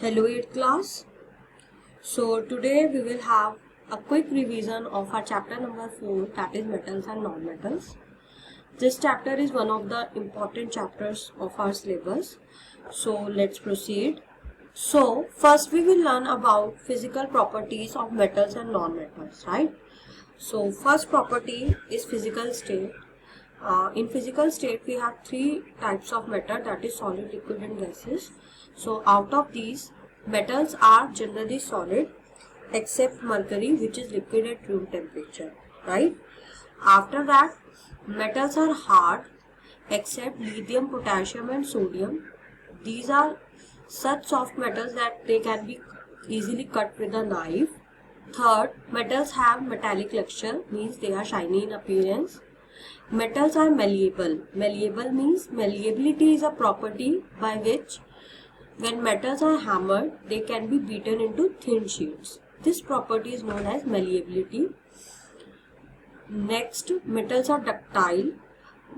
Hello 8th class. So today we will have a quick revision of our chapter number 4, that is metals and non-metals. This chapter is one of the important chapters of our syllabus. So let's proceed. So first we will learn about physical properties of metals and non-metals, right? So first property is physical state. In physical state we have three types of matter, that is solid, liquid and gases. So out of these, metals are generally solid except mercury, which is liquid at room temperature, right? After that, metals are hard except lithium, potassium and sodium. These are such soft metals that they can be easily cut with a knife. Third, metals have metallic luster, means they are shiny in appearance. Metals are malleable. Malleable means malleability is a property by which when metals are hammered, they can be beaten into thin sheets. This property is known as malleability. Next, metals are ductile,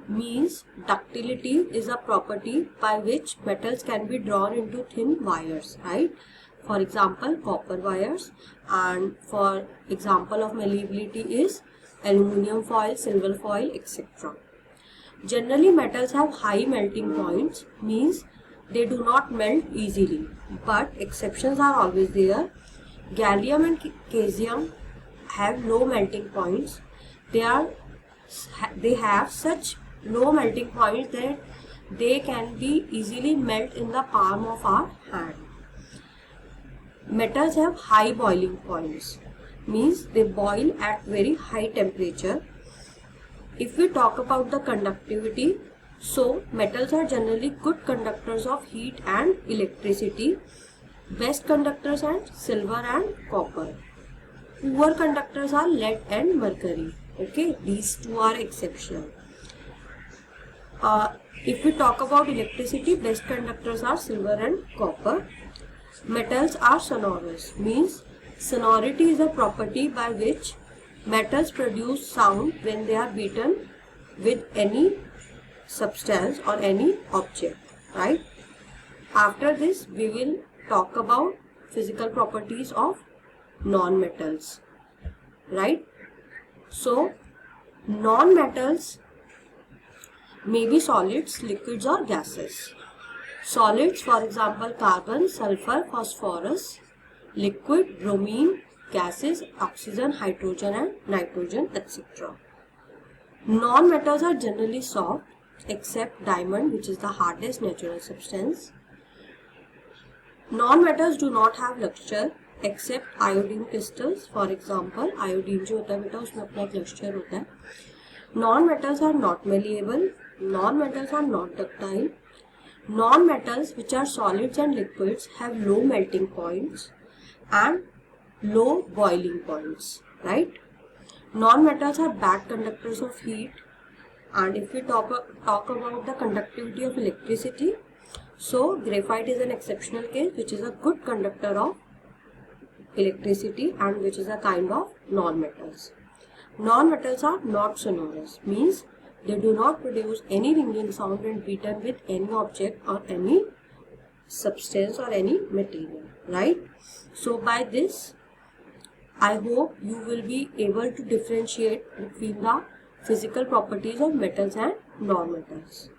means ductility is a property by which metals can be drawn into thin wires, right? For example, copper wires, and for example of malleability is aluminum foil, silver foil, etc. Generally, metals have high melting points, means they do not melt easily, but exceptions are always there. Gallium and caesium have low melting points. They have such low melting points that they can be easily melt in the palm of our hand. Metals have high boiling points, means they boil at very high temperature. If we talk about the conductivity, so metals are generally good conductors of heat and electricity. Best conductors are silver and copper. Poor conductors are lead and mercury. Okay, these two are exceptional. If we talk about electricity, best conductors are silver and copper. Metals are sonorous, means sonority is a property by which metals produce sound when they are beaten with any substance or any object, right? After this, we will talk about physical properties of non-metals, right? So, non-metals may be solids, liquids or gases. Solids, for example, carbon, sulfur, phosphorus. Liquid, bromine. Gases, oxygen, hydrogen and nitrogen, etc. Non-metals are generally soft except diamond, which is the hardest natural substance. Non-metals do not have luster except iodine crystals. For example, iodine जो होता है बेटा उसमें अपना एक luster होता है. Non-metals are not malleable. Non-metals are not ductile. Non-metals, which are solids and liquids, have low melting points and low boiling points, right? Non-metals are bad conductors of heat. And if we talk about the conductivity of electricity, so graphite is an exceptional case, which is a good conductor of electricity and which is a kind of non-metals. Non-metals are not sonorous, means they do not produce any ringing sound when beaten with any object or any substance or any material, right? So by this, I hope you will be able to differentiate between the physical properties of metals and non-metals.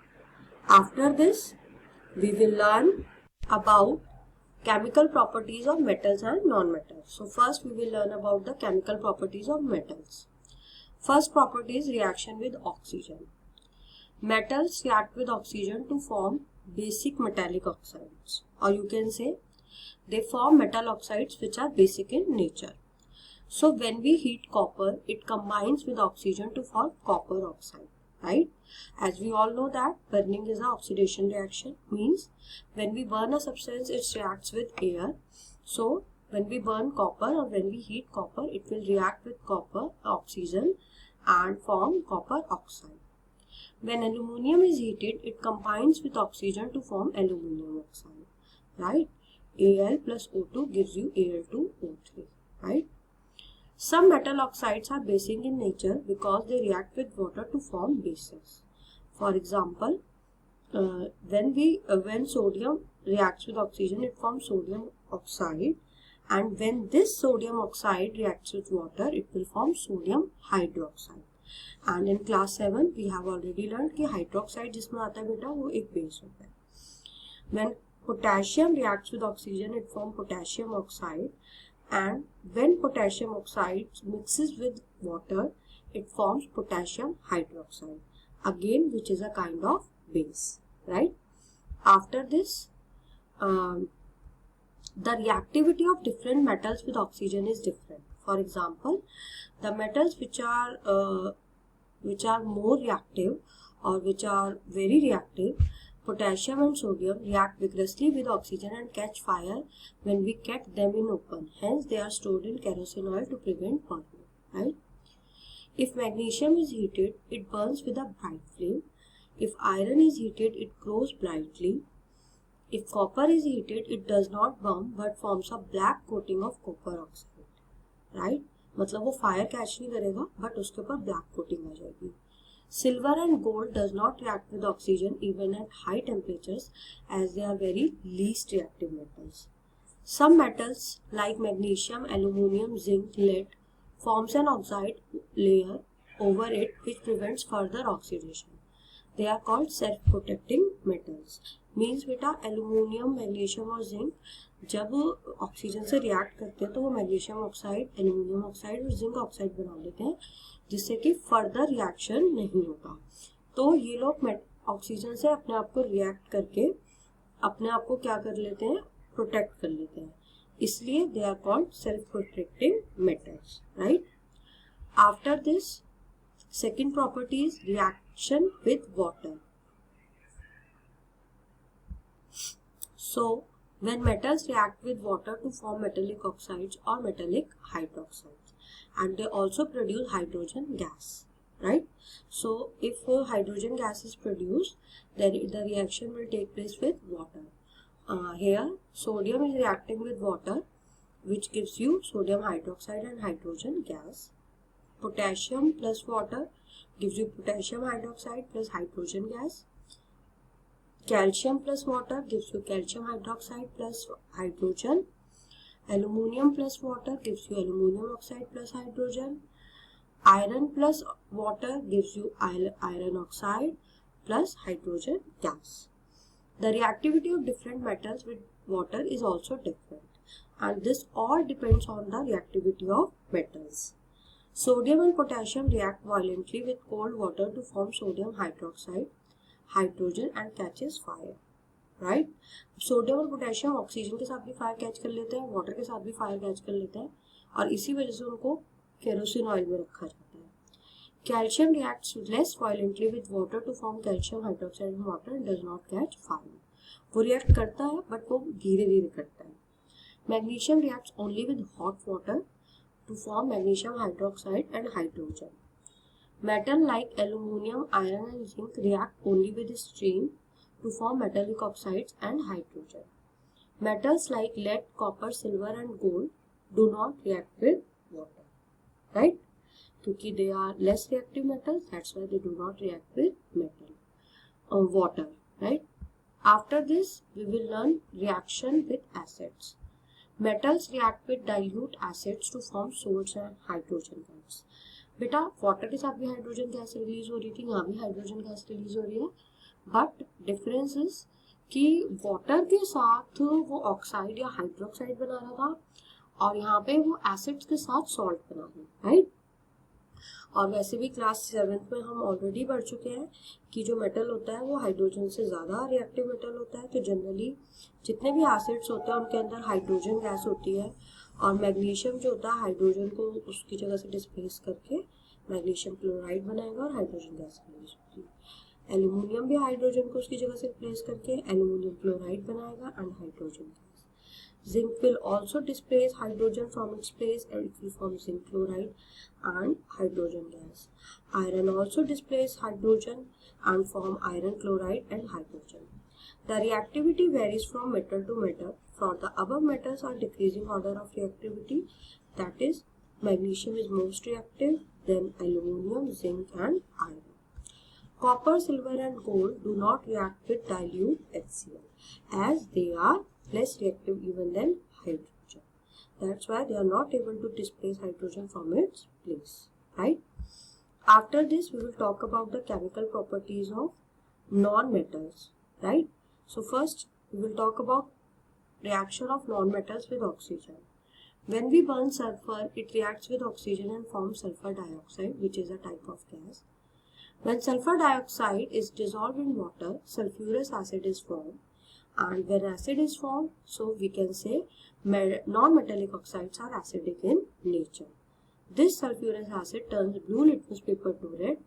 After this, we will learn about chemical properties of metals and non-metals. So first we will learn about the chemical properties of metals. First property is reaction with oxygen. Metals react with oxygen to form basic metallic oxides, or you can say they form metal oxides which are basic in nature. So when we heat copper, it combines with oxygen to form copper oxide, right? As we all know that burning is an oxidation reaction, means when we burn a substance, it reacts with air. So when we burn copper or when we heat copper, it will react with copper, oxygen and form copper oxide. When aluminium is heated, it combines with oxygen to form aluminium oxide, right? Al plus O2 gives you Al2O3, right? Some metal oxides are basic in nature because they react with water to form bases. For example, when sodium reacts with oxygen, it forms sodium oxide, and when this sodium oxide reacts with water, it will form sodium hydroxide. And in class 7 we have already learned कि hydroxide जिसमें आता है बेटा वो एक base होता है. When potassium reacts with oxygen, it forms potassium oxide, and when potassium oxide mixes with water, it forms potassium hydroxide, again which is a kind of base, right? After this, the reactivity of different metals with oxygen is different. For example, the metals which are more reactive or which are very reactive, potassium and sodium, react vigorously with oxygen and catch fire when we kept them in open. Hence, they are stored in kerosene oil to prevent burning, right? If magnesium is heated, it burns with a bright flame. If iron is heated, it glows brightly. If copper is heated, it does not burn but forms a black coating of copper oxide, right? मतलब वो fire catch नहीं करेगा but उसके ऊपर black coating आ जाएगी. Silver and gold does not react with oxygen even at high temperatures as they are very least reactive metals. Some metals like magnesium, aluminium, zinc, lead forms an oxide layer over it which prevents further oxidation. They are called self-protecting metals. Means बेटा aluminium, magnesium और zinc जब oxygen से react करते हैं तो वो magnesium oxide, aluminium oxide और zinc oxide बना लेते हैं जिससे कि फर्दर रिएक्शन नहीं होगा. तो ये लोग ऑक्सीजन से अपने आप को रिएक्ट करके अपने आप को क्या कर लेते हैं, प्रोटेक्ट कर लेते हैं, इसलिए they are called self protecting metals, right. After this second property is reaction with water. So, when metals react with water to form metallic oxides or metallic hydroxides, and they also produce hydrogen gas, right? So, if hydrogen gas is produced, then the reaction will take place with water. Here, sodium is reacting with water, which gives you sodium hydroxide and hydrogen gas. Potassium plus water gives you potassium hydroxide plus hydrogen gas. Calcium plus water gives you calcium hydroxide plus hydrogen. Aluminium plus water gives you aluminium oxide plus hydrogen. Iron plus water gives you iron oxide plus hydrogen gas. The reactivity of different metals with water is also different, and this all depends on the reactivity of metals. Sodium and potassium react violently with cold water to form sodium hydroxide, hydrogen and catches fire, right. Sodium और potassium oxygen के साथ भी fire catch कर लेते हैं, water के साथ भी फायर कैच कर लेते हैं, और इसी वजह से उनको केरोसिन ऑयल में रखा जाता है. Calcium reacts less violently with water to form calcium hydroxide in water and does not catch fire. वो रिएक्ट करता है बट वो धीरे धीरे करता है. Magnesium reacts only with hot water to form magnesium hydroxide and hydrogen. Metal like aluminium, iron and zinc react only with steam to form metallic oxides and hydrogen. Metals like lead, copper, silver and gold do not react with water, right? Because they are less reactive metals, that's why they do not react with water, right? After this, we will learn reaction with acids. Metals react with dilute acids to form salts and hydrogen gas. बेटा water के साथ भी hydrogen gas release हो रही थी, यहाँ भी hydrogen gas release हो रही है, बट डिफरेंस इज कि वाटर के साथ वो ऑक्साइड या हाइड्रोक्साइड बना रहा था और यहाँ पे वो एसिड्स के साथ सॉल्ट बना रहा है, राइट. और वैसे भी क्लास 7th में हम ऑलरेडी पढ़ चुके हैं कि जो मेटल होता है वो हाइड्रोजन से ज़्यादा रिएक्टिव मेटल होता है. तो जनरली जितने भी एसिड्स होते हैं उनके अंदर हाइड्रोजन गैस होती है, और मैग्नीशियम जो होता है हाइड्रोजन को उसकी जगह से डिस्प्लेस करके मैग्नीशियम क्लोराइड बनाएगा और हाइड्रोजन गैस रिलीज होती है. एल्यूमिनियम भी हाइड्रोजन को उसकी जगह से रिप्लेस करके एल्यूमिनियम क्लोराइड बनाएगा and hydrogen gas. Zinc will also displace hydrogen from its place and it will form zinc chloride and hydrogen gas. Iron also displaces hydrogen and form iron chloride and hydrogen. The reactivity varies from metal to metal. For the above metals are decreasing order of reactivity, that is magnesium is most reactive, then aluminium, zinc and iron. Copper, silver and gold do not react with dilute HCl. as they are less reactive even than hydrogen. That's why they are not able to displace hydrogen from its place, right? After this, we will talk about the chemical properties of non-metals, right? So first, we will talk about reaction of non-metals with oxygen. When we burn sulfur, it reacts with oxygen and forms sulfur dioxide, which is a type of gas. When sulfur dioxide is dissolved in water, sulfurous acid is formed. And when acid is formed, so we can say non-metallic oxides are acidic in nature. This sulfurous acid turns blue litmus paper to red.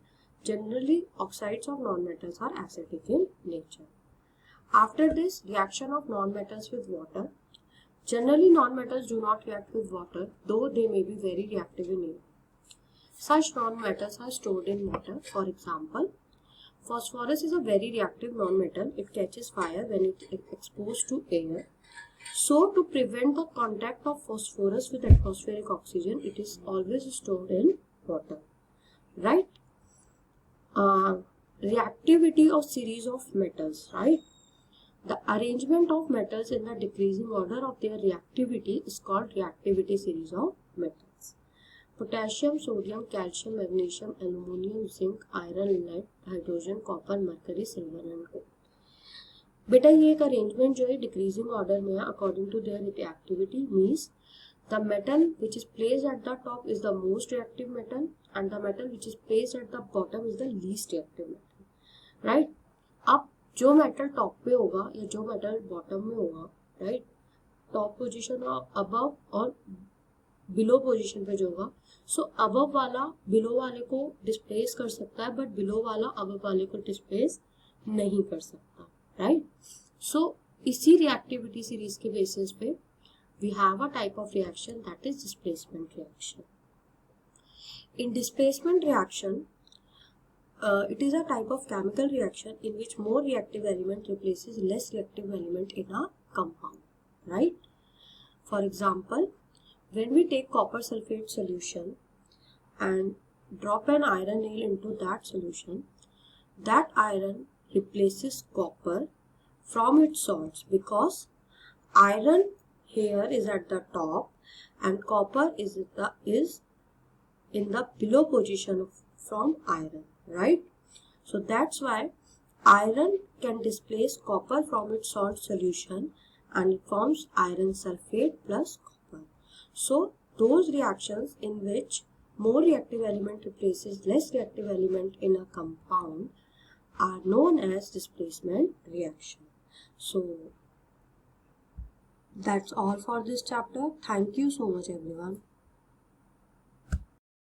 Generally, oxides of non-metals are acidic in nature. After this, reaction of non-metals with water. Generally, non-metals do not react with water, though they may be very reactive in air. Such non-metals are stored in water. For example, phosphorus is a very reactive non-metal. It catches fire when it is exposed to air. So, to prevent the contact of phosphorus with atmospheric oxygen, it is always stored in water, right? Reactivity of series of metals, right? The arrangement of metals in the decreasing order of their reactivity is called reactivity series of metals. Potassium, sodium, calcium, magnesium, aluminum, zinc, iron, lead, hydrogen, copper, mercury, silver and gold. बेटा ये एक arrangement जो है decreasing order में है according to their reactivity means the metal which is placed at the top is the most reactive metal and the metal which is placed at the bottom is the least reactive metal, right? अब जो metal top पे होगा या जो metal bottom में होगा, right, top position और above और बिलो पोजीशन पे जो होगा, सो अबव वाला बिलो वाले को डिस्प्लेस कर सकता है बट बिलो वाला अबव वाले को डिस्प्लेस नहीं कर सकता, राइट? सो इसी रिएक्टिविटी सीरीज के बेसिस पे we have a type of reaction that is displacement reaction. In displacement reaction it is a type of chemical reaction in which more reactive element replaces less reactive element in a compound, right? For example, when we take copper sulfate solution and drop an iron nail into that solution, that iron replaces copper from its salts because iron here is at the top and copper is in the below position from iron, right? So that's why iron can displace copper from its salt solution and it forms iron sulfate plus copper. So those reactions in which more reactive element replaces less reactive element in a compound are known as displacement reaction. So that's all for this chapter. Thank you so much everyone.